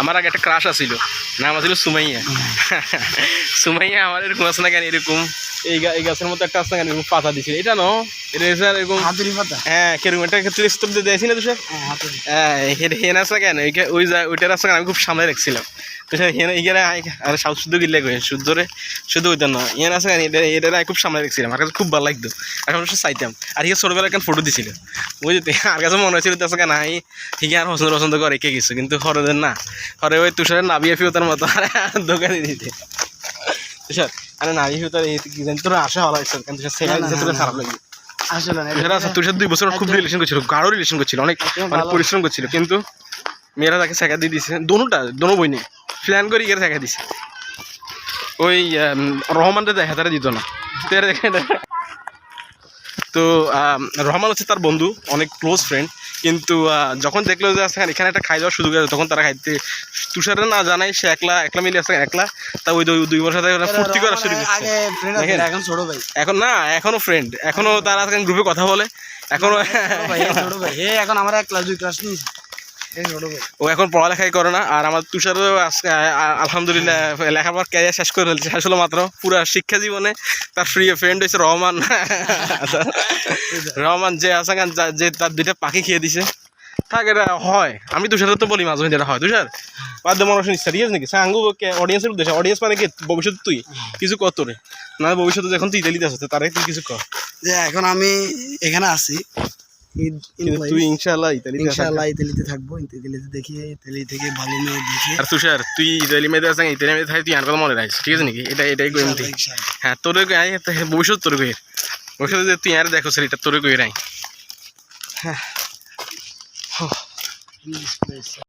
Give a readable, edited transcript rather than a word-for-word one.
আমার আগে একটা ক্রাশ আছিল, নাম আছিল সুমাইয়া। সুমাইয়া আমার এরকম আছে না কেন, এরকম এই গাছের মতো একটা আছে না কেন এরকম পাতা দিছিল, এটা নো এটা স্যার এরকম হাতুড়ি পাতা। হ্যাঁ কেরকম একটা ক্ষেত্রে স্তর দিয়ে দিয়েছি না তুষার। হ্যাঁ হেন আছে কেন ওই ওইটার আছে কেন আমি খুব সামনে রাখছিলাম তুষার। হেন এখানে আর সাউথ শুদ্ধ গিলে কই শুদ্ধরে শুদ্ধ হইতাম না, ইয়ান আছে কেন এটা খুব সামনে রাখছিলাম, আমার কাছে খুব ভালো লাগতো আর সব চাইতাম। আর ইয়ে ছোটবেলা একটা ফটো দিছিল বুঝতে, আর কাছে মনে হয়েছিল আছে কেন হাই ঠিক আর পছন্দ করে কে কিছু, কিন্তু হরেদের না হরে ওই তুষারের নাবিয়ে ফিউতার মতো আর দোকানে দিতে তুষার। আরে নাবিয়ে ফিউতার কি জানি তোর আশা ভালো হয়েছে কিন্তু তোর খারাপ লাগে আসলে না, তুই 2 বছর খুব রিলেশন করছিল, গাঢ় রিলেশন করছিল, অনেক মানে পরিশ্রম করছিল, কিন্তু মেয়েরা তাকে শেখা দিয়ে দিছে দোনো বই নেই প্ল্যান করে গিয়ে শেখা দিছে। ওই রহমানটা দেখা তারা দিত না তো রহমান হচ্ছে তার বন্ধু, অনেক ক্লোজ ফ্রেন্ড, কিন্তু যখন দেখলো যে আজকে এখানে একটা খাই দেওয়ার সুযোগ আছে তখন তারা খাইতে তুষারে না জানাই সে একলা মিলে আসছে একলা, তা ওই 2 বছর সাথে ফুর্তি করা শুরু করছে। এখন ছোট ভাই, এখন না এখনো ফ্রেন্ড, এখনো তারা গ্রুপে কথা বলে, এখনো ছোট ভাই এখন আমার 1 ক্লাস 2 ক্লাস নিয়েছে ও এখন পড়ালেখাই করে না। আর আমার তুষারও আজকে আলহামদুলিল্লাহ লেখাপড়ার ক্যারিয়ার শেষ করে ফেলছে, শেষ হলো মাত্র। পুরো শিক্ষা জীবনে তার ফ্রেন্ড হয়েছে রহমান। রহমান যে আছে যে তার 2টা পাখি খেয়ে দিছে থাক, এটা হয়। আমি তুষার তো বলি মাঝে মাঝে এটা হয় তুষার বাধ্য মানুষ সিরিয়াস নাকি সাঙ্গু অডিয়েন্সের উদ্দেশ্যে, অডিয়েন্স মানে কি ভবিষ্যতে তুই কিছু কর তোরে না, ভবিষ্যতে যখন তুই ইতালিতে আসতে তারে তুই কিছু কর যে এখন আমি এখানে আছি, তুই ইনশাআল্লাহ ইতালিতে থাকবো, ইতালিতে দেখি ইতালি থেকে ভালো মেয়ে দেখি। আর তুষার তুই ইতালি মেয়েদের আছে ইতালি মেয়েদের থাকি তুই আর কথা মনে রাখিস, ঠিক আছে নাকি? এটাই কই আমি হ্যাঁ তোরে ভবিষ্যৎ তোরে কই ভবিষ্যতে তুই আর দেখো স্যার এটা তোরে কই রাই। হ্যাঁ